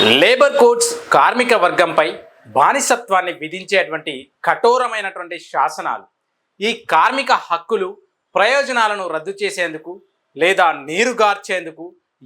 Labour codes కార్మిక వర్గంపై బానిసత్వాన్ని విధించేటువంటి కఠోరమైనటువంటి శాసనాలు ఈ కార్మిక హక్కులు ప్రయోజనాలను రద్దు చేసేందుకు లేదా నీరుగార్చేందుకు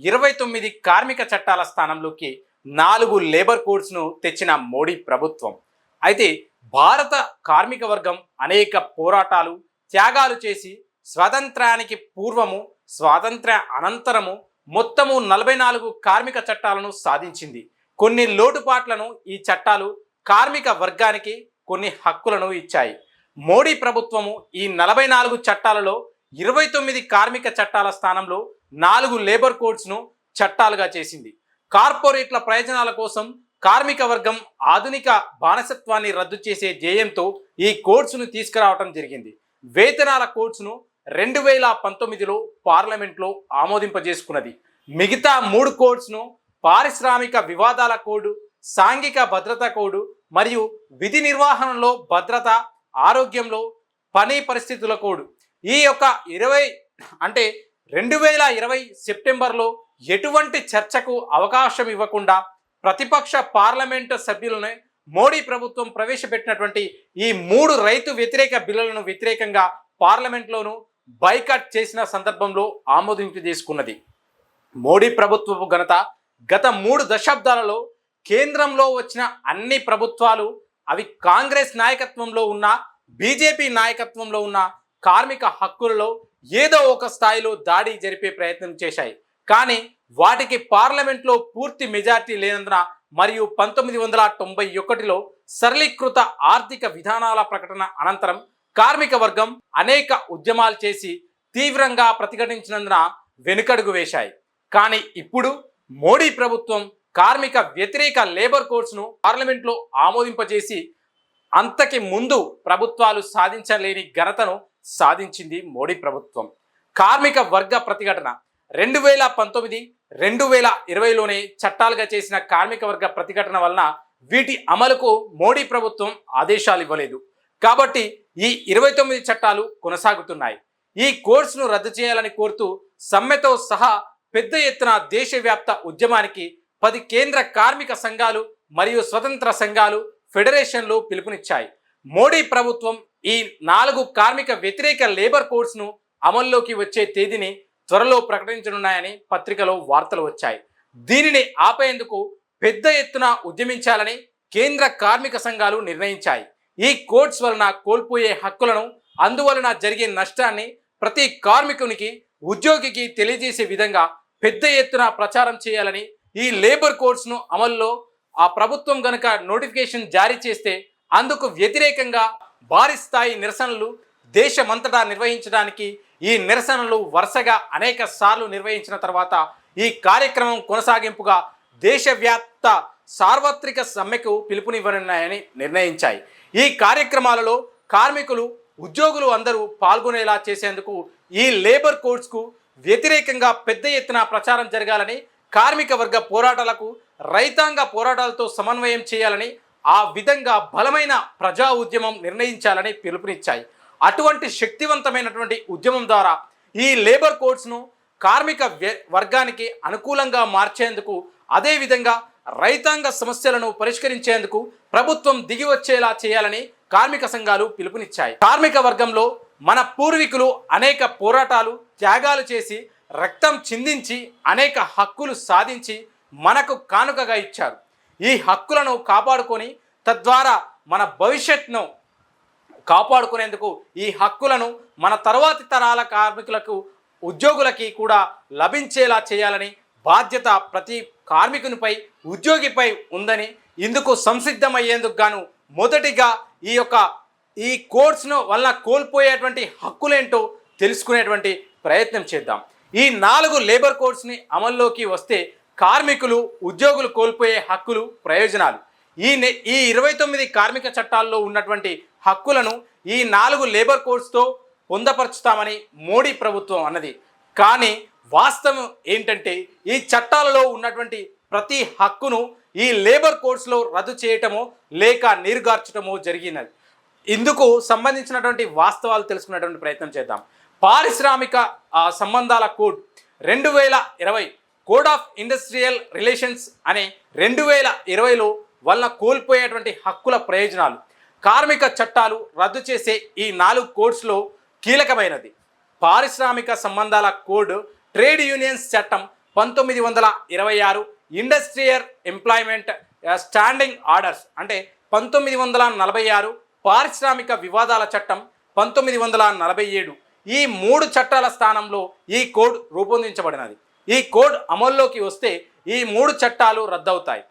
29 కార్మిక చట్టాల స్థానంలోకి 4 లేబర్ కోడ్స్ను తెచ్చిన మోడీ ప్రభుత్వం. అయితే భారత కార్మిక వర్గం అనేక పోరాటాలు త్యాగాలు చేసి స్వాతంత్రానికి పూర్వము స్వాతంత్ర అనంతరము మొత్తము 44 కార్మిక చట్టాలను సాధించింది. కొన్ని లోటుపాట్లను ఈ చట్టాలు కార్మిక వర్గానికి కొన్ని హక్కులను ఇచ్చాయి. మోడీ ప్రభుత్వము ఈ 44 చట్టాలలో 29 కార్మిక చట్టాల స్థానంలో 4 లేబర్ కోడ్స్ను చట్టాలుగా చేసింది. కార్పొరేట్ల ప్రయోజనాల కోసం కార్మిక వర్గం ఆధునిక బానిసత్వాన్ని రద్దు చేసే ధ్యేయంతో ఈ కోడ్స్ను తీసుకురావడం జరిగింది. వేతనాల కోడ్స్ను 2019లో పార్లమెంట్లో ఆమోదింపజేసుకున్నది. మిగతా 3 కోడ్స్ను పారిశ్రామిక వివాదాల కోడ్, సాంఘిక భద్రత కోడ్ మరియు విధి నిర్వహణలో భద్రత, ఆరోగ్యంలో పని పరిస్థితుల కోడ్. ఈ యొక్క 2020 సెప్టెంబర్లో ఎటువంటి చర్చకు అవకాశం ఇవ్వకుండా ప్రతిపక్ష పార్లమెంటు సభ్యులను మోడీ ప్రభుత్వం ప్రవేశపెట్టినటువంటి ఈ 3 రైతు వ్యతిరేక బిల్లులను వ్యతిరేకంగా పార్లమెంట్లోనూ బైకాట్ చేసిన సందర్భంలో ఆమోదింపు చేసుకున్నది. మోడీ ప్రభుత్వపు ఘనత గత 3 దశాబ్దాలలో కేంద్రంలో వచ్చిన అన్ని ప్రభుత్వాలు, అవి కాంగ్రెస్ నాయకత్వంలో ఉన్న బీజేపీ నాయకత్వంలో ఉన్న కార్మిక హక్కులలో ఏదో ఒక స్థాయిలో దాడి జరిపే ప్రయత్నం చేశాయి. కానీ వాటికి పార్లమెంట్లో పూర్తి మెజార్టీ లేనందున మరియు 1991లో సరళీకృత ఆర్థిక విధానాల ప్రకటన అనంతరం కార్మిక వర్గం అనేక ఉద్యమాలు చేసి తీవ్రంగా ప్రతిఘటించినందున వెనుకడుగు వేశాయి. కానీ ఇప్పుడు మోడీ ప్రభుత్వం కార్మిక వ్యతిరేక లేబర్ కోడ్స్ను పార్లమెంట్లో ఆమోదింపజేసి అంతకి ముందు ప్రభుత్వాలు సాధించలేని ఘనతను సాధించింది మోడీ ప్రభుత్వం. కార్మిక వర్గ ప్రతిఘటన 2019, 2020లోనే చట్టాలుగా చేసిన కార్మిక వర్గ ప్రతిఘటన వలన వీటి అమలుకు మోడీ ప్రభుత్వం ఆదేశాలు ఇవ్వలేదు. కాబట్టి ఈ 29 చట్టాలు కొనసాగుతున్నాయి. ఈ కోడ్స్ను రద్దు చేయాలని కోరుతూ సమ్మెతో సహా పెద్ద ఎత్తున దేశవ్యాప్త ఉద్యమానికి 10 కేంద్ర కార్మిక సంఘాలు మరియు స్వతంత్ర సంఘాలు, ఫెడరేషన్లు పిలుపునిచ్చాయి. మోడీ ప్రభుత్వం ఈ 4 కార్మిక వ్యతిరేక లేబర్ కోడ్స్ను అమల్లోకి వచ్చే తేదీని త్వరలో ప్రకటించనున్నాయని పత్రికలో వార్తలు వచ్చాయి. దీనిని ఆపేందుకు పెద్ద ఎత్తున ఉద్యమించాలని కేంద్ర కార్మిక సంఘాలు నిర్ణయించాయి. ఈ కోడ్స్ వలన కోల్పోయే హక్కులను, అందువలన జరిగే నష్టాన్ని ప్రతి కార్మికునికి, ఉద్యోగికి తెలియజేసే విధంగా పెద్ద ఎత్తున ప్రచారం చేయాలని, ఈ లేబర్ కోడ్స్ను అమల్లో ఆ ప్రభుత్వం గనుక నోటిఫికేషన్ జారీ చేస్తే అందుకు వ్యతిరేకంగా భారీ స్థాయి నిరసనలు దేశమంతటా నిర్వహించడానికి, ఈ నిరసనలు వరుసగా అనేక సార్లు నిర్వహించిన తర్వాత ఈ కార్యక్రమం కొనసాగింపుగా దేశవ్యాప్త సార్వత్రిక సమ్మెకు పిలుపునివ్వనున్నాయని నిర్ణయించాయి. ఈ కార్యక్రమాలలో కార్మికులు, ఉద్యోగులు అందరూ పాల్గొనేలా చేసేందుకు ఈ లేబర్ కోడ్స్కు వ్యతిరేకంగా పెద్ద ఎత్తున ప్రచారం జరగాలని, కార్మిక వర్గ పోరాటాలకు రైతాంగ పోరాటాలతో సమన్వయం చేయాలని, ఆ విధంగా బలమైన ప్రజా ఉద్యమం నిర్ణయించాలని పిలుపునిచ్చాయి. అటువంటి శక్తివంతమైనటువంటి ఉద్యమం ద్వారా ఈ లేబర్ కోడ్స్ను కార్మిక వర్గానికి అనుకూలంగా మార్చేందుకు, అదేవిధంగా రైతాంగ సమస్యలను పరిష్కరించేందుకు ప్రభుత్వం దిగి వచ్చేలా చేయాలని కార్మిక సంఘాలు పిలుపునిచ్చాయి. కార్మిక వర్గంలో మన పూర్వీకులు అనేక పోరాటాలు త్యాగాలు చేసి రక్తం చిందించి అనేక హక్కులు సాధించి మనకు కానుకగా ఇచ్చారు. ఈ హక్కులను కాపాడుకొని తద్వారా మన భవిష్యత్తును కాపాడుకునేందుకు ఈ హక్కులను మన తర్వాతి తరాల కార్మికులకు, ఉద్యోగులకి కూడా లభించేలా చేయాలని బాధ్యత ప్రతి కార్మికునిపై, ఉద్యోగిపై ఉందని, ఇందుకు సంసిద్ధమయ్యేందుకు గాను మొదటిగా ఈ కోడ్స్ను వల్ల కోల్పోయేటువంటి హక్కులేంటో తెలుసుకునేటువంటి ప్రయత్నం చేద్దాం. ఈ 4 లేబర్ కోడ్స్ని అమల్లోకి వస్తే కార్మికులు, ఉద్యోగులు కోల్పోయే హక్కులు, ప్రయోజనాలు, ఈ 29 కార్మిక చట్టాల్లో ఉన్నటువంటి హక్కులను ఈ 4 లేబర్ కోడ్స్తో పొందపరుచుతామని మోడీ ప్రభుత్వం అన్నది. కానీ వాస్తవం ఏంటంటే ఈ చట్టాలలో ఉన్నటువంటి ప్రతి హక్కును ఈ లేబర్ కోడ్స్లో రద్దు చేయటమో లేక నీరుగార్చటమో జరిగినది. ఇందుకు సంబంధించినటువంటి వాస్తవాలు తెలుసుకునేటువంటి ప్రయత్నం చేద్దాం. పారిశ్రామిక సంబంధాల code 2020 code of industrial relations అనే 2020లో వల్ల కోల్పోయేటువంటి హక్కుల ప్రయోజనాలు, కార్మిక చట్టాలు రద్దు చేసే ఈ 4 కోడ్స్లో కీలకమైనది పారిశ్రామిక సంబంధాల కోడ్, ట్రేడ్ యూనియన్స్ చట్టం 1926, ఇండస్ట్రియల్ ఎంప్లాయ్మెంట్ స్టాండింగ్ ఆర్డర్స్ అంటే 1946, పారిశ్రామిక వివాదాల చట్టం 1947. ఈ 3 చట్టాల స్థానంలో ఈ కోడ్ రూపొందించబడినది. ఈ కోడ్ అమల్లోకి వస్తే ఈ 3 చట్టాలు రద్దవుతాయి.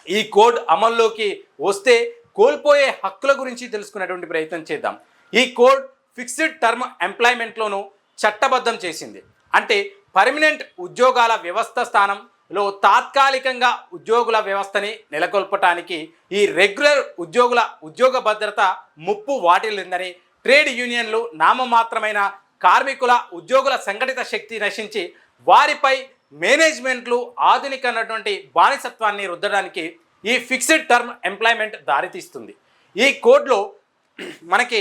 ఈ కోడ్ అమల్లోకి వస్తే కోల్పోయే హక్కుల గురించి తెలుసుకునేటువంటి ప్రయత్నం చేద్దాం. ఈ కోడ్ ఫిక్స్డ్ టర్మ్ ఎంప్లాయ్మెంట్లోనూ చట్టబద్ధం చేసింది. అంటే పర్మనెంట్ ఉద్యోగాల వ్యవస్థ స్థానంలో తాత్కాలికంగా ఉద్యోగుల వ్యవస్థని నెలకొల్పటానికి ఈ రెగ్యులర్ ఉద్యోగుల ఉద్యోగ భద్రత ముప్పు వాటిల్లిందని ట్రేడ్ యూనియన్లు నామమాత్రమైన కార్మికుల ఉద్యోగుల సంఘటిత శక్తి నశించి వారిపై మేనేజ్మెంట్లు ఆధునికమైనటువంటి బానిసత్వాన్ని రుద్దడానికి ఈ ఫిక్స్డ్ టర్మ్ ఎంప్లాయ్మెంట్ దారితీస్తుంది. ఈ కోడ్లో మనకి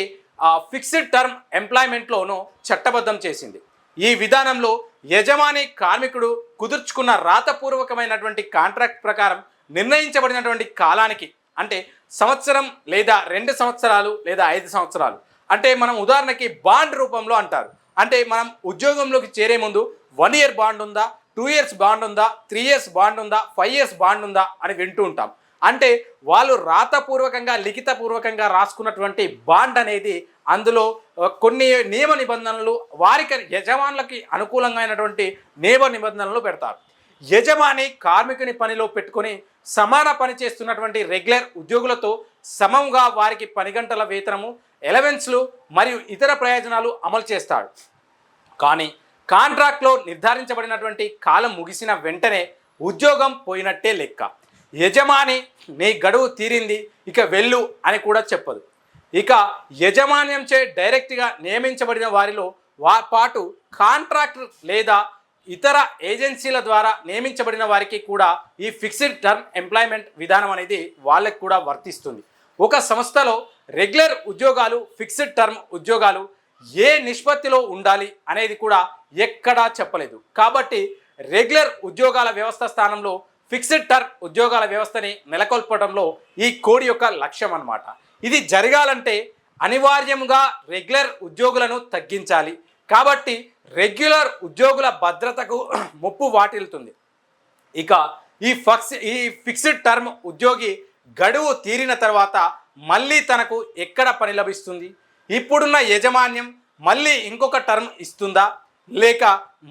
ఫిక్స్డ్ టర్మ్ ఎంప్లాయ్మెంట్లోనూ చట్టబద్ధం చేసింది. ఈ విధానంలో యజమాని కార్మికుడు కుదుర్చుకున్న రాతపూర్వకమైనటువంటి కాంట్రాక్ట్ ప్రకారం నిర్ణయించబడినటువంటి కాలానికి, అంటే సంవత్సరం లేదా 2 సంవత్సరాలు లేదా 5 సంవత్సరాలు, అంటే మనం ఉదాహరణకి బాండ్ రూపంలో అంటారు. అంటే మనం ఉద్యోగంలోకి చేరే ముందు 1 ఇయర్ బాండ్ ఉందా, 2 ఇయర్స్ బాండ్ ఉందా, 3 ఇయర్స్ బాండ్ ఉందా, 5 ఇయర్స్ బాండ్ ఉందా అని వింటూ ఉంటాం. అంటే వాళ్ళు రాతపూర్వకంగా లిఖితపూర్వకంగా రాసుకున్నటువంటి బాండ్ అనేది అందులో కొన్ని నియమ నిబంధనలు వారికి యజమానులకి అనుకూలంగానటువంటి నియమ నిబంధనలు పెడతారు. యజమాని కార్మికుని పనిలో పెట్టుకొని సమాన పని చేస్తున్నటువంటి రెగ్యులర్ ఉద్యోగులతో సమంగా వారికి 10 గంటల వేతనము, ఎలవెన్స్లు మరియు ఇతర ప్రయోజనాలు అమలు చేస్తాడు. కానీ కాంట్రాక్ట్లో నిర్ధారించబడినటువంటి కాలం ముగిసిన వెంటనే ఉద్యోగం పోయినట్టే లెక్క. యజమాని నీ గడువు తీరింది ఇక వెళ్ళు అని కూడా చెప్పదు. ఇక యజమాన్యంచే డైరెక్ట్గా నియమించబడిన వారిలో పాటు కాంట్రాక్ట్ లేదా ఇతర ఏజెన్సీల ద్వారా నియమించబడిన వారికి కూడా ఈ ఫిక్స్డ్ టర్మ్ ఎంప్లాయ్మెంట్ విధానం అనేది వాళ్ళకి కూడా వర్తిస్తుంది. ఒక సంస్థలో రెగ్యులర్ ఉద్యోగాలు, ఫిక్స్డ్ టర్మ్ ఉద్యోగాలు ఏ నిష్పత్తిలో ఉండాలి అనేది కూడా ఎక్కడా చెప్పలేదు. కాబట్టి రెగ్యులర్ ఉద్యోగాల వ్యవస్థ స్థానంలో ఫిక్స్డ్ టర్మ్ ఉద్యోగాల వ్యవస్థని నెలకొల్పడంలో ఈ కోడ్ యొక్క లక్ష్యం అన్నమాట. ఇది జరగాలంటే అనివార్యంగా రెగ్యులర్ ఉద్యోగులను తగ్గించాలి. కాబట్టి రెగ్యులర్ ఉద్యోగుల భద్రతకు ముప్పు వాటిల్లుతుంది. ఇక ఈ ఫిక్స్డ్ టర్మ్ ఉద్యోగి గడువు తీరిన తర్వాత మళ్ళీ తనకు ఎక్కడ పని లభిస్తుంది? ఇప్పుడున్న యజమాన్యం మళ్ళీ ఇంకొక టర్మ్ ఇస్తుందా, లేక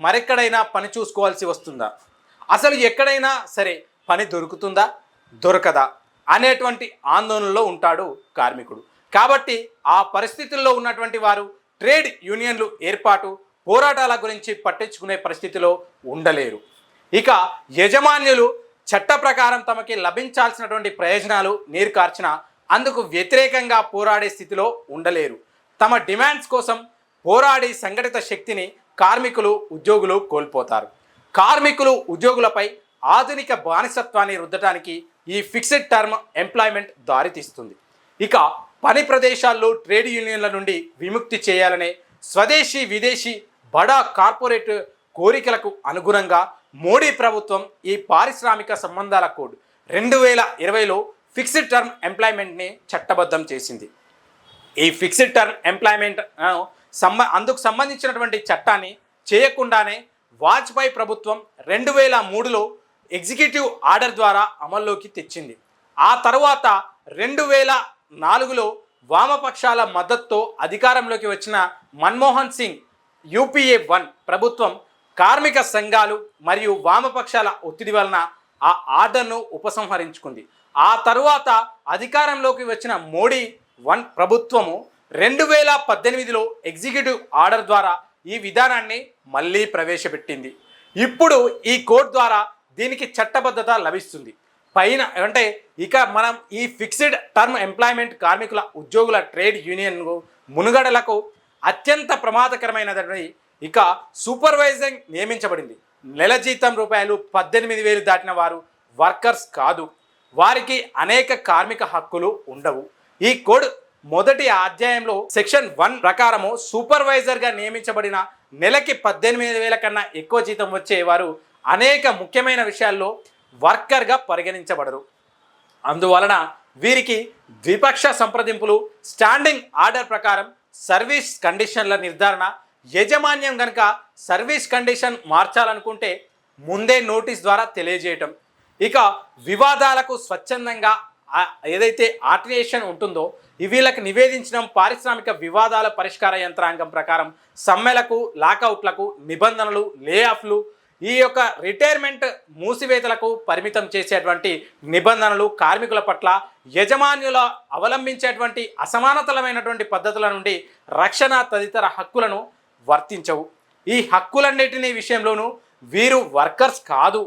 మరెక్కడైనా పని చూసుకోవాల్సి వస్తుందా? అసలు ఎక్కడైనా సరే పని దొరుకుతుందా, దొరకదా అనేటువంటి ఆందోళనలో ఉంటాడు కార్మికుడు. కాబట్టి ఆ పరిస్థితుల్లో ఉన్నటువంటి వారు ట్రేడ్ యూనియన్లు ఏర్పాటు, పోరాటాల గురించి పట్టించుకునే పరిస్థితిలో ఉండలేరు. ఇక యజమాన్యులు చట్ట ప్రకారం తమకి లభించాల్సినటువంటి ప్రయోజనాలు నీరు కార్చిన అందుకు వ్యతిరేకంగా పోరాడే స్థితిలో ఉండలేరు. తమ డిమాండ్స్ కోసం పోరాడి సంఘటిత శక్తిని కార్మికులు, ఉద్యోగులు కోల్పోతారు. కార్మికులు, ఉద్యోగులపై ఆధునిక బానిసత్వాన్ని రుద్దటానికి ఈ ఫిక్స్డ్ టర్మ్ ఎంప్లాయ్మెంట్ దారితీస్తుంది. ఇక పని ప్రదేశాల్లో ట్రేడ్ యూనియన్ల నుండి విముక్తి చేయాలనే స్వదేశీ, విదేశీ, బడా కార్పొరేట్ కోరికలకు అనుగుణంగా మోడీ ప్రభుత్వం ఈ పారిశ్రామిక సంబంధాల కోడ్ 2020లో ఫిక్స్డ్ టర్మ్ ఎంప్లాయ్మెంట్ని చట్టబద్ధం చేసింది. ఈ ఫిక్స్డ్ టర్మ్ ఎంప్లాయ్మెంట్ అందుకు సంబంధించినటువంటి చట్టాన్ని చేయకుండానే వాజ్పేయి ప్రభుత్వం 2003లో ఎగ్జిక్యూటివ్ ఆర్డర్ ద్వారా అమల్లోకి తెచ్చింది. ఆ తర్వాత 2004లో వామపక్షాల మద్దతుతో అధికారంలోకి వచ్చిన మన్మోహన్ సింగ్ UPA 1 ప్రభుత్వం కార్మిక సంఘాలు మరియు వామపక్షాల ఒత్తిడి వలన ఆ ఆర్డర్ను ఉపసంహరించుకుంది. ఆ తరువాత అధికారంలోకి వచ్చిన మోడీ 1 ప్రభుత్వము 2018లో ఎగ్జిక్యూటివ్ ఆర్డర్ ద్వారా ఈ విధానాన్ని మళ్ళీ ప్రవేశపెట్టింది. ఇప్పుడు ఈ కోడ్ ద్వారా దీనికి చట్టబద్ధత లభిస్తుంది. పైన అంటే ఇక మనం ఈ ఫిక్స్డ్ టర్మ్ ఎంప్లాయ్మెంట్ కార్మికుల, ఉద్యోగుల ట్రేడ్ యూనియన్ మునుగడలకు అత్యంత ప్రమాదకరమైనది. ఇక సూపర్వైజింగ్ నియమించబడింది. నెల జీతం రూపాయలు 18,000 దాటిన వారు వర్కర్స్ కాదు. వారికి అనేక కార్మిక హక్కులు ఉండవు. ఈ కోడ్ మొదటి అధ్యాయంలో సెక్షన్ 1 ప్రకారము సూపర్వైజర్గా నియమించబడిన నెలకి 18,000 కన్నా ఎక్కువ జీతం వచ్చేవారు అనేక ముఖ్యమైన విషయాల్లో వర్కర్గా పరిగణించబడరు. అందువలన వీరికి ద్విపక్ష సంప్రదింపులు, స్టాండింగ్ ఆర్డర్ ప్రకారం సర్వీస్ కండిషన్ల నిర్ధారణ, యజమాన్యం కనుక సర్వీస్ కండిషన్ మార్చాలనుకుంటే ముందే నోటీస్ ద్వారా తెలియజేయటం, ఇక వివాదాలకు స్వచ్ఛందంగా ఏదైతే ఆర్టినేషన్ ఉంటుందో వీళ్ళకి నివేదించడం, పారిశ్రామిక వివాదాల పరిష్కార యంత్రాంగం ప్రకారం సమ్మెలకు, లాకౌట్లకు, నిబంధనలు, లేఆఫ్లు, ఈ యొక్క రిటైర్మెంట్ మూసివేతలకు పరిమితం చేసేటువంటి నిబంధనలు, కార్మికుల పట్ల యజమానుల అవలంబించేటువంటి అసమానతలమైనటువంటి పద్ధతుల నుండి రక్షణ తదితర హక్కులను వర్తించవు. ఈ హక్కులన్నిటినీ విషయంలోనూ వీరు వర్కర్స్ కాదు.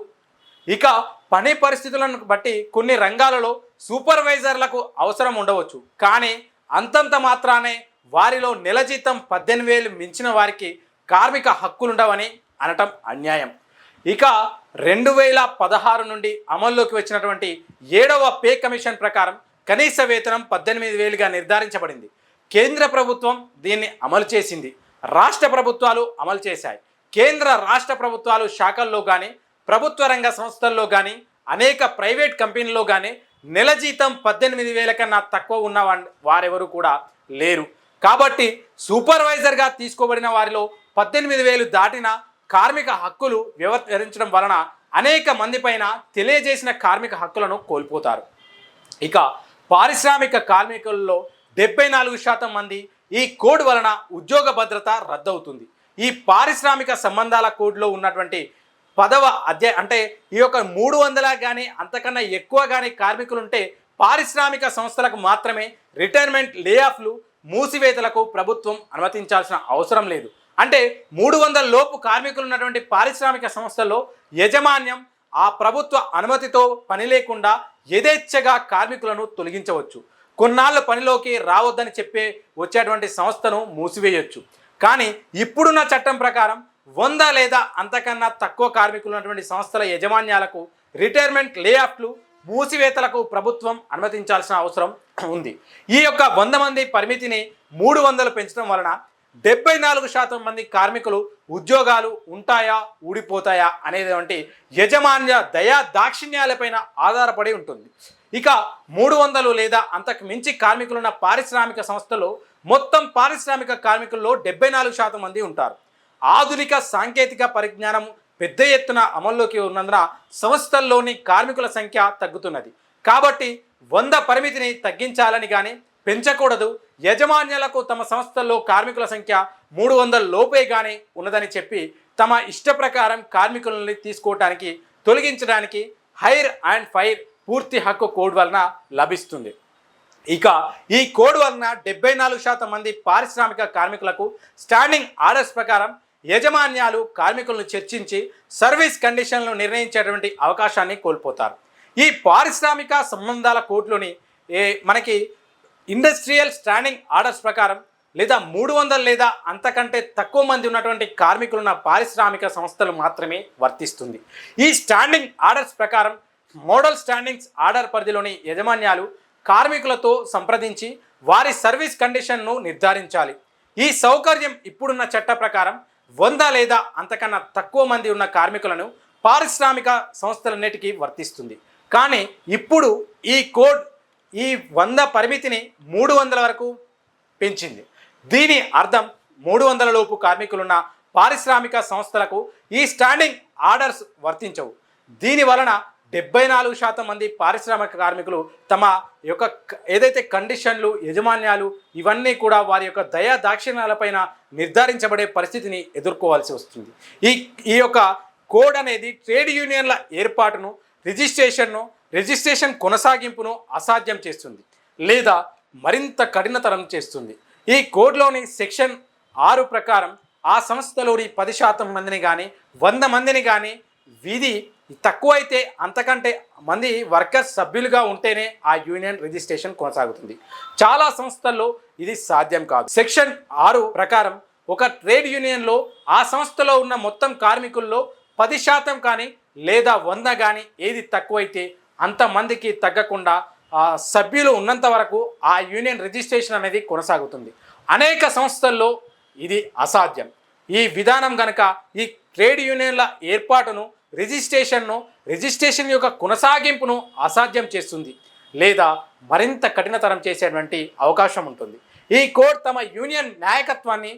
ఇక పని పరిస్థితులను బట్టి కొన్ని రంగాలలో సూపర్వైజర్లకు అవసరం ఉండవచ్చు, కానీ అంతంత మాత్రానే వారిలో నెల జీతం 18,000 మించిన వారికి కార్మిక హక్కులుండవని అనటం అన్యాయం. ఇక 2016 నుండి అమల్లోకి వచ్చినటువంటి 7వ పే కమిషన్ ప్రకారం కనీస వేతనం 18,000గా నిర్ధారించబడింది. కేంద్ర ప్రభుత్వం దీన్ని అమలు చేసింది, రాష్ట్ర ప్రభుత్వాలు అమలు చేశాయి. కేంద్ర రాష్ట్ర ప్రభుత్వాలు శాఖల్లో కానీ, ప్రభుత్వ రంగ సంస్థల్లో కానీ, అనేక ప్రైవేట్ కంపెనీల్లో కానీ నెల జీతం 18,000 కన్నా తక్కువ ఉన్న వారెవరు కూడా లేరు. కాబట్టి సూపర్వైజర్గా తీసుకోబడిన వారిలో 18,000 దాటిన కార్మిక హక్కులు వ్యవహరించడం వలన అనేక మంది పైన తెలియజేసిన కార్మిక హక్కులను కోల్పోతారు. ఇక పారిశ్రామిక కార్మికుల్లో 74% మంది ఈ కోడ్ వలన ఉద్యోగ భద్రత రద్దవుతుంది. ఈ పారిశ్రామిక సంబంధాల కోడ్లో ఉన్నటువంటి 10వ అధ్యాయం అంటే ఈ యొక్క 300 కానీ అంతకన్నా ఎక్కువ కానీ కార్మికులు ఉంటే పారిశ్రామిక సంస్థలకు మాత్రమే రిటైర్మెంట్, లేఆఫ్లు, మూసివేతలకు ప్రభుత్వం అనుమతించాల్సిన అవసరం లేదు. అంటే 300 లోపు కార్మికులు ఉన్నటువంటి పారిశ్రామిక సంస్థల్లో యజమాన్యం ఆ ప్రభుత్వ అనుమతితో పని లేకుండా యథేచ్ఛగా కార్మికులను తొలగించవచ్చు. కొన్నాళ్ళు పనిలోకి రావద్దని వచ్చేటువంటి సంస్థను మూసివేయవచ్చు. కానీ ఇప్పుడున్న చట్టం ప్రకారం 100 లేదా అంతకన్నా తక్కువ కార్మికులు ఉన్నటువంటి సంస్థల యజమాన్యాలకు రిటైర్మెంట్, లేఆఫ్లు, మూసివేతలకు ప్రభుత్వం అనుమతించాల్సిన అవసరం ఉంది. ఈ యొక్క 100 మంది పరిమితిని 300 పెంచడం వలన 74% మంది కార్మికులు ఉద్యోగాలు ఉంటాయా, ఊడిపోతాయా అనేటువంటి యజమాన్య దయా దాక్షిణ్యాలపైన ఆధారపడి ఉంటుంది. ఇక 300 లేదా అంతకు మించి కార్మికులున్న పారిశ్రామిక సంస్థలో మొత్తం పారిశ్రామిక కార్మికుల్లో 74% మంది ఉంటారు. ఆధునిక సాంకేతిక పరిజ్ఞానం పెద్ద ఎత్తున అమల్లోకి ఉన్నందున సంస్థల్లోని కార్మికుల సంఖ్య తగ్గుతున్నది. కాబట్టి 100 పరిమితిని తగ్గించాలని కానీ పెంచకూడదు. యజమాన్యాలకు తమ సంస్థల్లో కార్మికుల సంఖ్య 300 లోపే కానీ ఉన్నదని చెప్పి తమ ఇష్ట ప్రకారం కార్మికులని తీసుకోవటానికి, తొలగించడానికి హైర్ అండ్ ఫైర్ పూర్తి హక్కు కోడ్ వలన లభిస్తుంది. ఇక ఈ కోడ్ వలన 74% మంది పారిశ్రామిక కార్మికులకు స్టాండింగ్ ఆర్డర్స్ ప్రకారం యజమాన్యాలు కార్మికులను చర్చించి సర్వీస్ కండిషన్లను నిర్ణయించేటువంటి అవకాశాన్ని కోల్పోతారు. ఈ పారిశ్రామిక సంబంధాల కోడ్లోని మనకి ఇండస్ట్రియల్ స్టాండింగ్ ఆర్డర్స్ ప్రకారం లేదా 300 లేదా అంతకంటే తక్కువ మంది ఉన్నటువంటి కార్మికులున్న పారిశ్రామిక సంస్థలు మాత్రమే వర్తిస్తుంది. ఈ స్టాండింగ్ ఆర్డర్స్ ప్రకారం మోడల్ స్టాండింగ్స్ ఆర్డర్ పరిధిలోని యజమాన్యాలు కార్మికులతో సంప్రదించి వారి సర్వీస్ కండిషన్ను నిర్ధారించాలి. ఈ సౌకర్యం ఇప్పుడున్న చట్ట ప్రకారం 100 లేదా అంతకన్నా తక్కువ మంది ఉన్న కార్మికులను పారిశ్రామిక సంస్థలన్నిటికీ వర్తిస్తుంది. కానీ ఇప్పుడు ఈ కోడ్ ఈ 100 పరిమితిని 300 వరకు పెంచింది. దీని అర్థం 300 లోపు కార్మికులున్న పారిశ్రామిక సంస్థలకు ఈ స్టాండింగ్ ఆర్డర్స్ వర్తించవు. దీని వలన 74% మంది పారిశ్రామిక కార్మికులు తమ యొక్క ఏదైతే కండిషన్లు, యజమాన్యాలు ఇవన్నీ కూడా వారి యొక్క దయా దాక్షిణ్యాలపైన నిర్ధారించబడే పరిస్థితిని ఎదుర్కోవాల్సి వస్తుంది. ఈ యొక్క కోడ్ అనేది ట్రేడ్ యూనియన్ల ఏర్పాటును, రిజిస్ట్రేషన్ కొనసాగింపును అసాధ్యం చేస్తుంది లేదా మరింత కఠినతరం చేస్తుంది. ఈ కోడ్లోని సెక్షన్ 6 ప్రకారం ఆ సంస్థలోని 10% మందిని కానీ 100 మందిని కానీ విధి తక్కువైతే అంతకంటే మంది వర్కర్స్ సభ్యులుగా ఉంటేనే ఆ యూనియన్ రిజిస్ట్రేషన్ కొనసాగుతుంది. చాలా సంస్థల్లో ఇది సాధ్యం కాదు. సెక్షన్ 6 ప్రకారం ఒక ట్రేడ్ యూనియన్లో ఆ సంస్థలో ఉన్న మొత్తం కార్మికుల్లో 10% కానీ లేదా 100 కానీ ఏది తక్కువైతే అంతమందికి తగ్గకుండా సభ్యులు ఉన్నంత వరకు ఆ యూనియన్ రిజిస్ట్రేషన్ అనేది కొనసాగుతుంది. అనేక సంస్థల్లో ఇది అసాధ్యం. ఈ విధానం కనుక ఈ ట్రేడ్ యూనియన్ల ఏర్పాటును, రిజిస్ట్రేషన్ యొక్క కొనసాగింపును అసాధ్యం చేస్తుంది లేదా మరింత కఠినతరం చేసేటువంటి అవకాశం ఉంటుంది. ఈ కోడ్ తమ యూనియన్ నాయకత్వాన్ని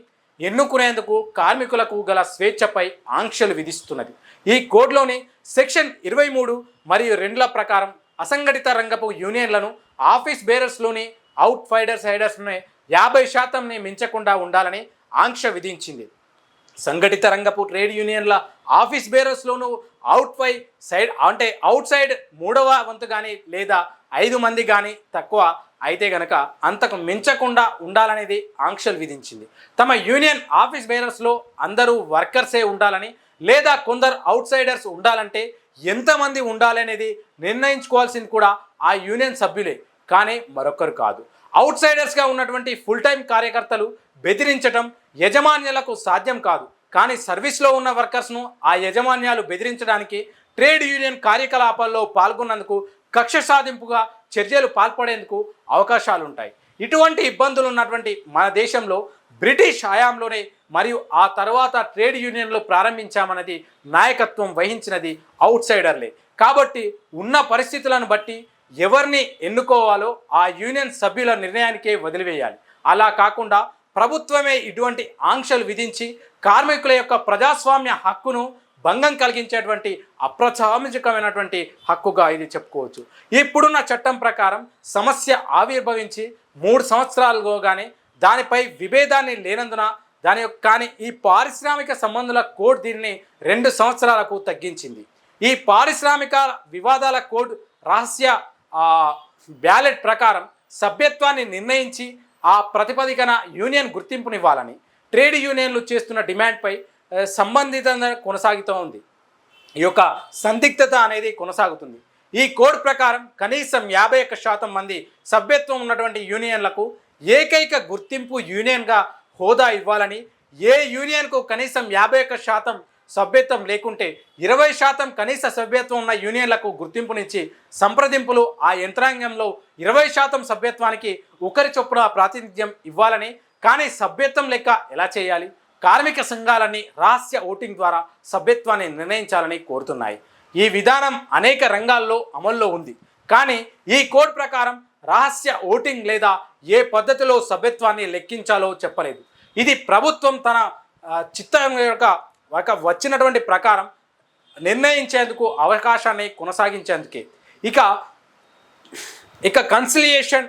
ఎన్నుకునేందుకు కార్మికులకు గల స్వేచ్ఛపై ఆంక్షలు విధిస్తున్నది. ఈ కోడ్లోని సెక్షన్ 23 మరియు 2ల ప్రకారం అసంఘటిత రంగపు యూనియన్లను ఆఫీస్ బేరర్స్లోని అవుట్ సైడర్స్ని 50% మించకుండా ఉండాలని ఆంక్ష విధించింది. సంఘటిత రంగపు ట్రేడ్ యూనియన్ల ఆఫీస్ బేరర్స్లోనూ అవుట్ సైడ్ 3వ వంతు కానీ లేదా 5 మంది కానీ తక్కువ అయితే గనక అంతకు మించకుండా ఉండాలనేది ఆంక్షలు విధించింది. తమ యూనియన్ ఆఫీస్ బేరర్స్లో అందరూ వర్కర్సే ఉండాలని లేదా కొందరు అవుట్ సైడర్స్ ఉండాలంటే ఎంతమంది ఉండాలనేది నిర్ణయించుకోవాల్సింది కూడా ఆ యూనియన్ సభ్యులే, కానీ మరొకరు కాదు. అవుట్ సైడర్స్గా ఉన్నటువంటి ఫుల్ టైం కార్యకర్తలు బెదిరించడం యజమాన్యాలకు సాధ్యం కాదు, కానీ సర్వీస్లో ఉన్న వర్కర్స్ను ఆ యజమాన్యాలు బెదిరించడానికి ట్రేడ్ యూనియన్ కార్యకలాపాల్లో పాల్గొన్నందుకు కక్ష సాధింపుగా చర్యలు పాల్పడేందుకు అవకాశాలు ఉంటాయి. ఇటువంటి ఇబ్బందులు ఉన్నటువంటి మన దేశంలో బ్రిటిష్ హయాంలోనే మరియు ఆ తర్వాత ట్రేడ్ యూనియన్లు ప్రారంభించామన్నది నాయకత్వం వహించినది అవుట్ సైడర్లే. కాబట్టి ఉన్న పరిస్థితులను బట్టి ఎవరిని ఎన్నుకోవాలో ఆ యూనియన్ సభ్యుల నిర్ణయానికే వదిలివేయాలి. అలా కాకుండా ప్రభుత్వమే ఇటువంటి ఆంక్షలు విధించి కార్మికుల యొక్క ప్రజాస్వామ్య హక్కును భంగం కలిగించేటువంటి అప్రచామికమైనటువంటి హక్కుగా ఇది చెప్పుకోవచ్చు. ఇప్పుడున్న చట్టం ప్రకారం సమస్య ఆవిర్భవించి 3 సంవత్సరాలుగానే దానిపై విభేదాన్ని లేనందున కానీ ఈ పారిశ్రామిక సంబంధుల కోడ్ దీన్ని 2 సంవత్సరాలకు తగ్గించింది. ఈ పారిశ్రామిక వివాదాల కోడ్ రహస్య బ్యాలెట్ ప్రకారం సభ్యత్వాన్ని నిర్ణయించి ఆ ప్రతిపాదికన యూనియన్ గుర్తింపునివ్వాలని ట్రేడ్ యూనియన్లు చేస్తున్న డిమాండ్పై సంబంధితంగా కొనసాగుతూ ఉంది. ఈ యొక్క సందిగ్ధత అనేది కొనసాగుతుంది. ఈ కోడ్ ప్రకారం కనీసం 51% మంది సభ్యత్వం ఉన్నటువంటి యూనియన్లకు ఏకైక గుర్తింపు యూనియన్గా హోదా ఇవ్వాలని, ఏ యూనియన్కు కనీసం 51% సభ్యత్వం లేకుంటే 20% కనీస సభ్యత్వం ఉన్న యూనియన్లకు గుర్తింపునిచ్చి సంప్రదింపులు ఆ యంత్రాంగంలో 20% సభ్యత్వానికి ఒకరి చొప్పున ప్రాతినిధ్యం ఇవ్వాలని, కానీ సభ్యత్వం లెక్క ఎలా చేయాలి, కార్మిక సంఘాలని రహస్య ఓటింగ్ ద్వారా సభ్యత్వాన్ని నిర్ణయించాలని కోరుతున్నాయి. ఈ విధానం అనేక రంగాల్లో అమల్లో ఉంది, కానీ ఈ కోడ్ ప్రకారం రహస్య ఓటింగ్ లేదా ఏ పద్ధతిలో సభ్యత్వాన్ని లెక్కించాలో చెప్పలేదు. ఇది ప్రభుత్వం తన చిత్తం యొక్క వచ్చినటువంటి ప్రకారం నిర్ణయించేందుకు అవకాశాన్ని కొనసాగించేందుకే. ఇక కన్సిలియేషన్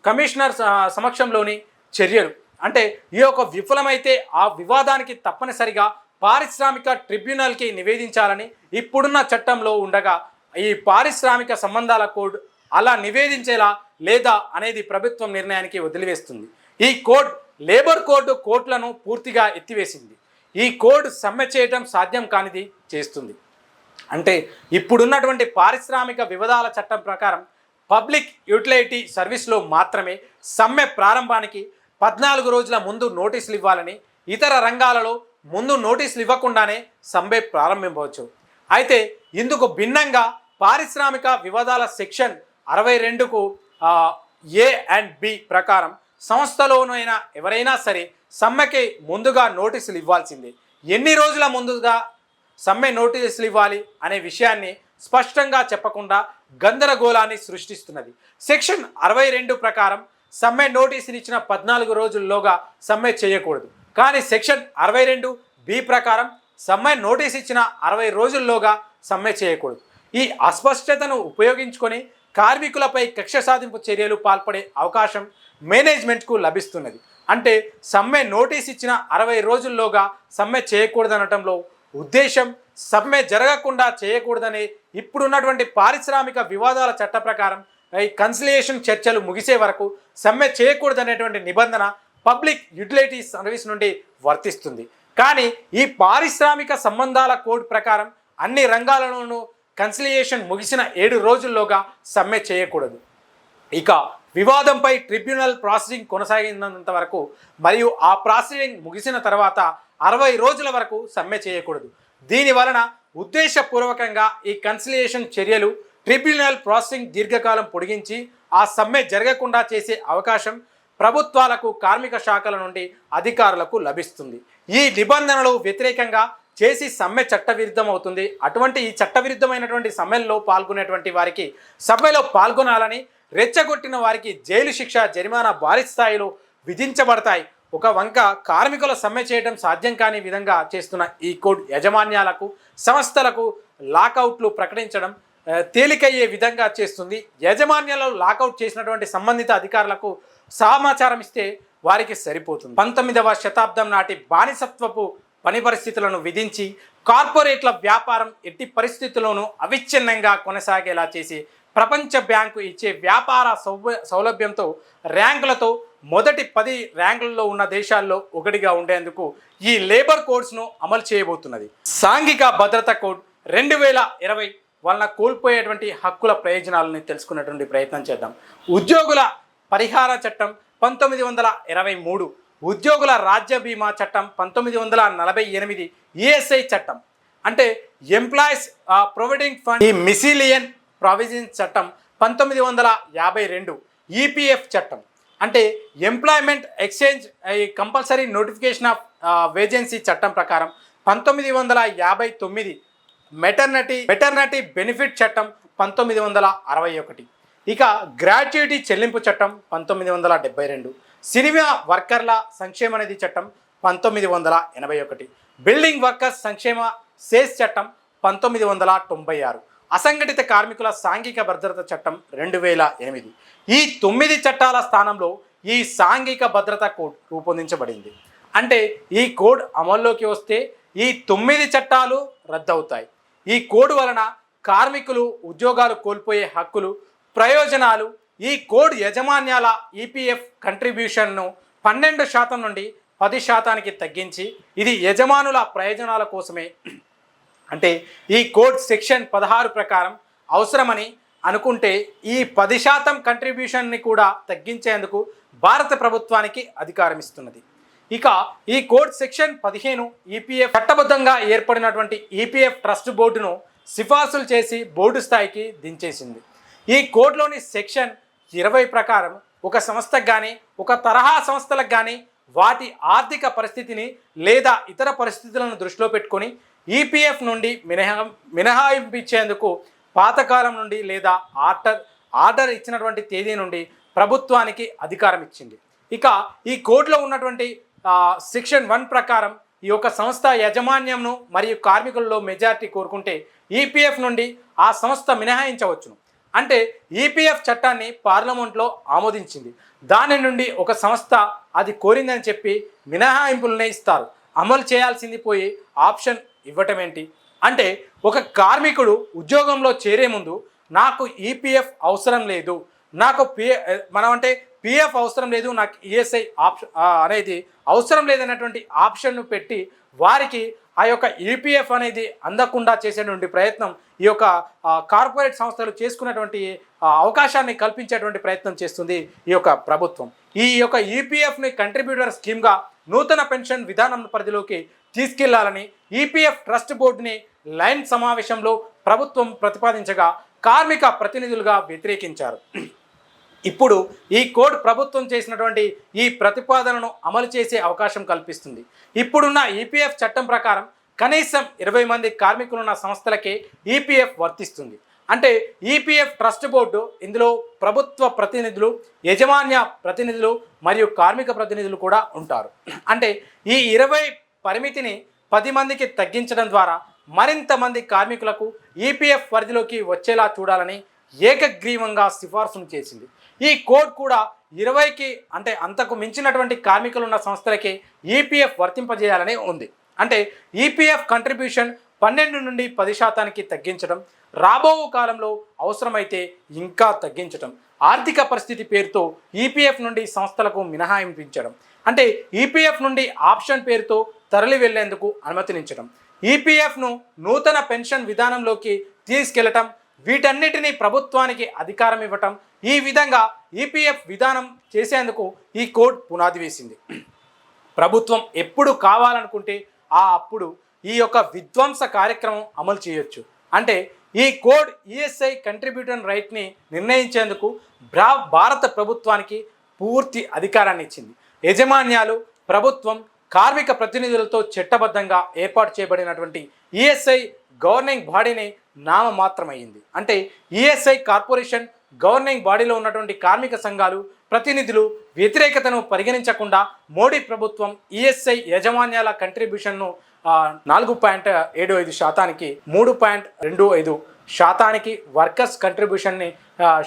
కమిషనర్ సమక్షంలోని చర్యలు అంటే ఈ యొక్క విఫలమైతే ఆ వివాదానికి తప్పనిసరిగా పారిశ్రామిక ట్రిబ్యునల్కి నివేదించాలని ఇప్పుడున్న చట్టంలో ఉండగా ఈ పారిశ్రామిక సంబంధాల కోడ్ అలా నివేదించేలా లేదా అనేది ప్రభుత్వం నిర్ణయానికి వదిలివేస్తుంది. ఈ కోడ్ లేబర్ కోడ్లను పూర్తిగా ఎత్తివేసింది. ఈ కోడ్ సమ్మె చేయడం సాధ్యం కానిది చేస్తుంది. అంటే ఇప్పుడున్నటువంటి పారిశ్రామిక వివాదాల చట్టం ప్రకారం పబ్లిక్ యూటిలిటీ సర్వీస్లో మాత్రమే సమ్మె ప్రారంభానికి 14 రోజుల ముందు నోటీసులు ఇవ్వాలని, ఇతర రంగాలలో ముందు నోటీసులు ఇవ్వకుండానే సమ్మె ప్రారంభించవచ్చు. అయితే ఇందుకు భిన్నంగా పారిశ్రామిక వివాదాల సెక్షన్ 62కు A and B ప్రకారం సంస్థలోనైనా ఎవరైనా సరే సమ్మెకి ముందుగా నోటీసులు ఇవ్వాల్సిందే. ఎన్ని రోజుల ముందుగా సమ్మె నోటీసులు ఇవ్వాలి అనే విషయాన్ని స్పష్టంగా చెప్పకుండా గందరగోళాన్ని సృష్టిస్తున్నది. సెక్షన్ 62 ప్రకారం సమ్మె నోటీసులు ఇచ్చిన 14 రోజుల్లోగా సమ్మె చేయకూడదు, కానీ సెక్షన్ 62B ప్రకారం సమ్మె నోటీస్ ఇచ్చిన 60 రోజుల్లోగా సమ్మె చేయకూడదు. ఈ అస్పష్టతను ఉపయోగించుకొని కార్మికులపై కక్ష సాధింపు చర్యలు పాల్పడే అవకాశం మేనేజ్మెంట్కు లభిస్తున్నది. అంటే సమ్మె నోటీస్ ఇచ్చిన 60 రోజుల్లోగా సమ్మె చేయకూడదనటంలో ఉద్దేశం సమ్మె జరగకుండా చేయకూడదనే ఇప్పుడున్నటువంటి పారిశ్రామిక వివాదాల చట్ట ప్రకారం ఈ కన్సిలియేషన్ చర్చలు ముగిసే వరకు సమ్మె చేయకూడదనేటువంటి నిబంధన పబ్లిక్ యూటిలిటీ సర్వీస్ నుండి వర్తిస్తుంది. కానీ ఈ పారిశ్రామిక సంబంధాల కోడ్ ప్రకారం అన్ని రంగాలలోనూ కన్సిలియేషన్ ముగిసిన 7 రోజుల్లోగా సమ్మె చేయకూడదు. ఇక వివాదంపై ట్రిబ్యునల్ ప్రాసెసింగ్ కొనసాగినంత వరకు మరియు ఆ ప్రాసెసింగ్ ముగిసిన తర్వాత 60 రోజుల వరకు సమ్మె చేయకూడదు. దీని వలన ఉద్దేశపూర్వకంగా ఈ కన్సిలియేషన్ చర్యలు ట్రిబ్యునల్ ప్రాసెసింగ్ దీర్ఘకాలం పొడిగించి ఆ సమ్మె జరగకుండా చేసే అవకాశం ప్రభుత్వాలకు కార్మిక శాఖల నుండి అధికారులకు లభిస్తుంది. ఈ నిబంధనలు వ్యతిరేకంగా చేసి సమ్మె చట్టవిరుద్ధం అవుతుంది. అటువంటి ఈ చట్టవిరుద్ధమైనటువంటి సమ్మెల్లో పాల్గొనేటువంటి వారికి సమ్మెలో పాల్గొనాలని, రెచ్చగొట్టిన వారికి జైలు శిక్ష, జరిమానా భారీ స్థాయిలో విధించబడతాయి. ఒక వంక కార్మికుల సమ్మె చేయడం సాధ్యం కాని విధంగా చేస్తున్న ఈ కోడ్ యాజమాన్యాలకు, సంస్థలకు లాకౌట్లు ప్రకటించడం తేలికయ్యే విధంగా చేస్తుంది. యాజమాన్యాలు లాకౌట్ చేసినటువంటి సంబంధిత అధికారులకు సమాచారం ఇస్తే వారికి సరిపోతుంది. 19వ శతాబ్దం నాటి బానిసత్వపు పని పరిస్థితులను విధించి కార్పొరేట్ల వ్యాపారం ఎట్టి పరిస్థితుల్లోనూ అవిచ్ఛిన్నంగా కొనసాగేలా చేసి ప్రపంచ బ్యాంకు ఇచ్చే వ్యాపార సౌలభ్యంతో ర్యాంకులతో మొదటి 10 ర్యాంకులలో ఉన్న దేశాల్లో ఒకటిగా ఉండేందుకు ఈ లేబర్ కోడ్స్ను అమలు చేయబోతున్నది. సాంఘిక భద్రత కోడ్ 2020 వలన కోల్పోయేటువంటి హక్కుల ప్రయోజనాలను తెలుసుకునేటువంటి ప్రయత్నం చేద్దాం. ఉద్యోగుల పరిహార చట్టం 1923, ఉద్యోగుల రాజ్య బీమా చట్టం 1948, ఈఎస్ఐ చట్టం అంటే ఎంప్లాయీస్ ప్రొవిడెంట్ ఫండ్, ఈ మిసిలియన్ ప్రావిజన్స్ చట్టం 1952, ఈపీఎఫ్ చట్టం అంటే employment exchange compulsory notification of vacancies చట్టం ప్రకారం 1959, మెటర్నిటీ బెనిఫిట్ చట్టం 1961, ఇక గ్రాట్యుటీ చెల్లింపు చట్టం 1972, సినిమా వర్కర్ల సంక్షేమ నిధి చట్టం 1981, బిల్డింగ్ వర్కర్స్ సంక్షేమ సేస్ చట్టం 1996, అసంఘటిత కార్మికుల సాంఘిక భద్రత చట్టం 2008. ఈ 9 చట్టాల స్థానంలో ఈ సాంఘిక భద్రత కోడ్ రూపొందించబడింది. అంటే ఈ కోడ్ అమల్లోకి వస్తే ఈ 9 చట్టాలు రద్దవుతాయి. ఈ కోడ్ వలన కార్మికులు ఉద్యోగాలు కోల్పోయే హక్కులు, ప్రయోజనాలు, ఈ కోడ్ యాజమాన్యాల ఈపీఎఫ్ కంట్రిబ్యూషన్ను 12% నుండి 10% తగ్గించి ఇది యజమానుల ప్రయోజనాల కోసమే, అంటే ఈ కోడ్ సెక్షన్ 16 ప్రకారం అవసరమని అనుకుంటే ఈ 10% కంట్రిబ్యూషన్ని కూడా తగ్గించేందుకు భారత ప్రభుత్వానికి అధికారం ఇస్తున్నది. ఇక ఈ కోడ్ సెక్షన్ 15 ఈపీఎఫ్ చట్టబద్ధంగా ఏర్పడినటువంటి ఈపీఎఫ్ ట్రస్ట్ బోర్డును సిఫార్సులు చేసి బోర్డు స్థాయికి దించేసింది. ఈ కోడ్లోని సెక్షన్ 20 ప్రకారం ఒక సంస్థకు కానీ, ఒక తరహా సంస్థలకు కానీ వాటి ఆర్థిక పరిస్థితిని లేదా ఇతర పరిస్థితులను దృష్టిలో పెట్టుకొని ఈపీఎఫ్ నుండి మినహాయింపించేందుకు పాతకాలం నుండి లేదా ఆర్డర్ ఇచ్చినటువంటి తేదీ నుండి ప్రభుత్వానికి అధికారం ఇచ్చింది. ఇక ఈ కోడ్లో ఉన్నటువంటి సెక్షన్ 1 ప్రకారం ఈ యొక్క సంస్థ యాజమాన్యంను మరియు కార్మికులలో మెజారిటీ కోరుకుంటే ఈపీఎఫ్ నుండి ఆ సంస్థ మినహాయించవచ్చును. అంటే ఈపీఎఫ్ చట్టాన్ని పార్లమెంట్లో ఆమోదించింది. దాని నుండి ఒక సంస్థ అది కోరిందని చెప్పి మినహాయింపులనే ఇస్తారు. అమలు చేయాల్సింది పోయి ఆప్షన్ ఇవ్వటం ఏంటి? అంటే ఒక కార్మికుడు ఉద్యోగంలో చేరే ముందు నాకు ఈపీఎఫ్ అవసరం లేదు, నాకు పిఎఫ్ అవసరం లేదు, నాకు ఈఎస్ఐ ఆప్షన్ అనేది అవసరం లేదన్నటువంటి ఆప్షన్ను పెట్టి వారికి ఆ యొక్క ఈపీఎఫ్ అనేది అందకుండా చేసేటువంటి ప్రయత్నం ఈ యొక్క కార్పొరేట్ సంస్థలు చేసుకున్నటువంటి అవకాశాన్ని కల్పించేటువంటి ప్రయత్నం చేస్తుంది ఈ యొక్క ప్రభుత్వం. ఈ యొక్క ఈపీఎఫ్ని కంట్రిబ్యూటర్ స్కీమ్గా నూతన పెన్షన్ విధానం పరిధిలోకి తీసుకెళ్లాలని ఈపీఎఫ్ ట్రస్ట్ బోర్డుని లైన్ సమావేశంలో ప్రభుత్వం ప్రతిపాదించగా కార్మిక ప్రతినిధులుగా వ్యతిరేకించారు. ఇప్పుడు ఈ కోడ్ ప్రభుత్వం చేసినటువంటి ఈ ప్రతిపాదనను అమలు చేసే అవకాశం కల్పిస్తుంది. ఇప్పుడున్న ఈపీఎఫ్ చట్టం ప్రకారం కనీసం 20 మంది కార్మికులున్న సంస్థలకే ఈపీఎఫ్ వర్తిస్తుంది. అంటే ఈపీఎఫ్ ట్రస్ట్ బోర్డు ఇందులో ప్రభుత్వ ప్రతినిధులు, యజమాన్య ప్రతినిధులు మరియు కార్మిక ప్రతినిధులు కూడా ఉంటారు. అంటే ఈ 20 పరిమితిని 10 మందికి తగ్గించడం ద్వారా మరింత మంది కార్మికులకు ఈపీఎఫ్ పరిధిలోకి వచ్చేలా చూడాలని ఏకగ్రీవంగా సిఫార్సును చేసింది. ఈ కోడ్ కూడా 20కి అంటే అంతకు మించినటువంటి కార్మికులు ఉన్న సంస్థలకి ఈపీఎఫ్ వర్తింపజేయాలని ఉంది. అంటే ఈపీఎఫ్ కంట్రిబ్యూషన్ 12 నుండి 10%కి తగ్గించడం, రాబో కాలంలో అవసరమైతే ఇంకా తగ్గించడం, ఆర్థిక పరిస్థితి పేరుతో ఈపీఎఫ్ నుండి సంస్థలకు మినహాయింపించడం, అంటే ఈపీఎఫ్ నుండి ఆప్షన్ పేరుతో తరలి వెళ్లేందుకు అనుమతించడం, ఈపీఎఫ్ను నూతన పెన్షన్ విధానంలోకి తీసుకెళ్లటం, వీటన్నిటినీ ప్రభుత్వానికి అధికారం ఇవ్వటం, ఈ విధంగా ఈపీఎఫ్ విధానం చేసేందుకు ఈ కోడ్ పునాది వేసింది. ప్రభుత్వం ఎప్పుడు కావాలనుకుంటే అప్పుడు ఈ యొక్క విధ్వంస కార్యక్రమం అమలు చేయొచ్చు. అంటే ఈ కోడ్ ఈఎస్ఐ కంట్రిబ్యూటర్ రైట్ని నిర్ణయించేందుకు భారత ప్రభుత్వానికి పూర్తి అధికారాన్ని ఇచ్చింది. యజమాన్యాలు, ప్రభుత్వం కార్మిక ప్రతినిధులతో చట్టబద్ధంగా ఏర్పాటు చేయబడినటువంటి ఈఎస్ఐ గవర్నింగ్ బాడీని నామమాత్రమైంది. అంటే ఈఎస్ఐ కార్పొరేషన్ గవర్నింగ్ బాడీలో ఉన్నటువంటి కార్మిక సంఘాలు ప్రతినిధులు వ్యతిరేకతను పరిగణించకుండా మోడీ ప్రభుత్వం ఈఎస్ఐ యాజమాన్యాల కంట్రిబ్యూషన్ను 4.75% 3.25% వర్కర్స్ కంట్రిబ్యూషన్ని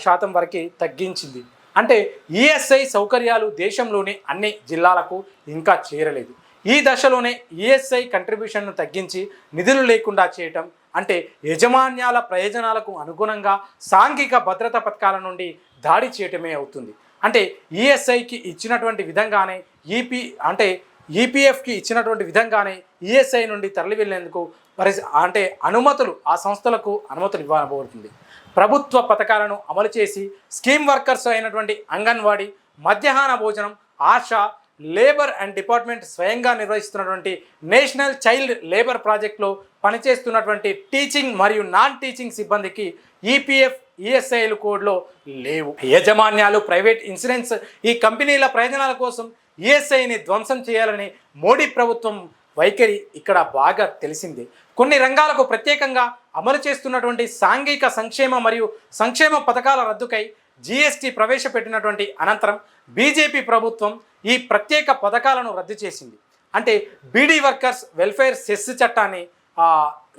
శాతం వరకు తగ్గించింది. అంటే ఈఎస్ఐ సౌకర్యాలు దేశంలోని అన్ని జిల్లాలకు ఇంకా చేరలేదు. ఈ దశలోనే ఈఎస్ఐ కంట్రిబ్యూషన్ను తగ్గించి నిధులు లేకుండా చేయటం అంటే యజమాన్యాల ప్రయోజనాలకు అనుగుణంగా సాంఘిక భద్రతా పథకాల నుండి దాడి చేయటమే అవుతుంది. అంటే ఈఎస్ఐకి ఇచ్చినటువంటి విధంగానే ఈపీఎఫ్కి ఇచ్చినటువంటి విధంగానే ఈఎస్ఐ నుండి తరలి వెళ్లేందుకు అనుమతులు ఆ సంస్థలకు అనుమతులు ఇవ్వబడుతుంది. ప్రభుత్వ పథకాలను అమలు చేసి స్కీమ్ వర్కర్స్ అయినటువంటి అంగన్వాడీ, మధ్యాహ్న భోజనం, ఆశా, లేబర్ అండ్ డిపార్ట్మెంట్ స్వయంగా నిర్వహిస్తున్నటువంటి నేషనల్ చైల్డ్ లేబర్ ప్రాజెక్టులో పనిచేస్తున్నటువంటి టీచింగ్ మరియు నాన్ టీచింగ్ సిబ్బందికి ఈపీఎఫ్, ఈఎస్ఐలు కోడ్లో లేవు. యజమాన్యాలు, ప్రైవేట్ ఇన్సూరెన్స్ ఈ కంపెనీల ప్రయోజనాల కోసం ఈఎస్ఐని ధ్వంసం చేయాలని మోడీ ప్రభుత్వం వైఖరి ఇక్కడ బాగా తెలిసింది. కొన్ని రంగాలకు ప్రత్యేకంగా అమలు చేస్తున్నటువంటి సాంఘిక సంక్షేమ మరియు సంక్షేమ పథకాల రద్దుకై జీఎస్టీ ప్రవేశపెట్టినటువంటి అనంతరం బీజేపీ ప్రభుత్వం ఈ ప్రత్యేక పథకాలను రద్దు చేసింది. అంటే బీడీ వర్కర్స్ వెల్ఫేర్ సెస్ చట్టాన్ని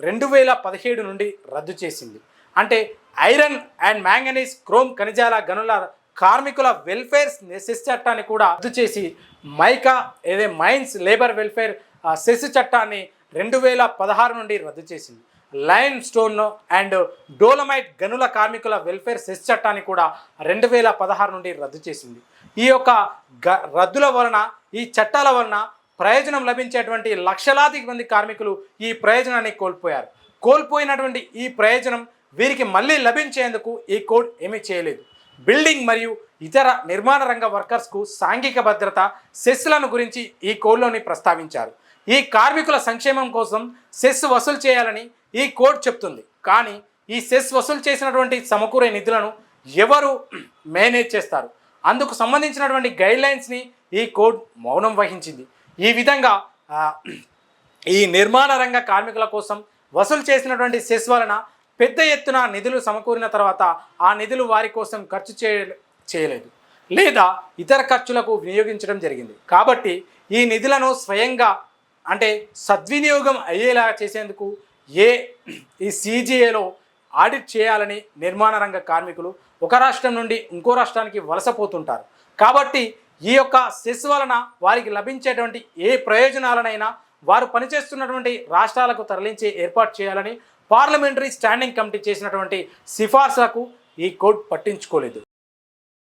2017 నుండి రద్దు చేసింది. అంటే ఐరన్ అండ్ మ్యాంగనీస్, క్రోమ్ ఖనిజాల గనుల కార్మికుల వెల్ఫేర్ సెస్ చట్టాన్ని కూడా రద్దు చేసి మైన్స్ లేబర్ వెల్ఫేర్ సెస్ చట్టాన్ని 2016 నుండి రద్దు చేసింది. లైమ్ స్టోన్ అండ్ డోలమైట్ గనుల కార్మికుల వెల్ఫేర్ సెస్ చట్టాన్ని కూడా 2016 నుండి రద్దు చేసింది. ఈ యొక్క రద్దుల వలన, ఈ చట్టాల వలన ప్రయోజనం లభించేటువంటి లక్షలాది మంది కార్మికులు ఈ ప్రయోజనాన్ని కోల్పోయినటువంటి ఈ ప్రయోజనం వీరికి మళ్ళీ లభించేందుకు ఈ కోడ్ ఏమీ చేయలేదు. బిల్డింగ్ మరియు ఇతర నిర్మాణ రంగ వర్కర్స్కు సాంఘిక భద్రత సెస్లను గురించి ఈ కోడ్లోని ప్రస్తావించారు. ఈ కార్మికుల సంక్షేమం కోసం సెస్ వసూలు చేయాలని ఈ కోడ్ చెప్తుంది. కానీ ఈ సెస్ వసూలు చేసినటువంటి సమకూరే నిధులను ఎవరు మేనేజ్ చేస్తారు? అందుకు సంబంధించినటువంటి గైడ్లైన్స్ని ఈ కోడ్ మౌనం వహించింది. ఈ విధంగా ఈ నిర్మాణ రంగ కార్మికుల కోసం వసూలు చేసినటువంటి సెస్ వలన పెద్ద ఎత్తున నిధులు సమకూరిన తర్వాత ఆ నిధులు వారి కోసం ఖర్చు చేయలేదు లేదా ఇతర ఖర్చులకు వినియోగించడం జరిగింది. కాబట్టి ఈ నిధులను స్వయంగా సద్వినియోగం అయ్యేలా చేసేందుకు ఈ సీజీఏలో ఆడిట్ చేయాలని నిర్మాణ రంగ కార్మికులు ఒక రాష్ట్రం నుండి ఇంకో రాష్ట్రానికి వలసపోతుంటారు. కాబట్టి ఈ యొక్క సెస్ వలన వారికి లభించేటువంటి ఏ ప్రయోజనాలనైనా వారు పనిచేస్తున్నటువంటి రాష్ట్రాలకు తరలించి ఏర్పాటు చేయాలని పార్లమెంటరీ స్టాండింగ్ కమిటీ చేసినటువంటి సిఫార్సులకు ఈ కోడ్ పట్టించుకోలేదు.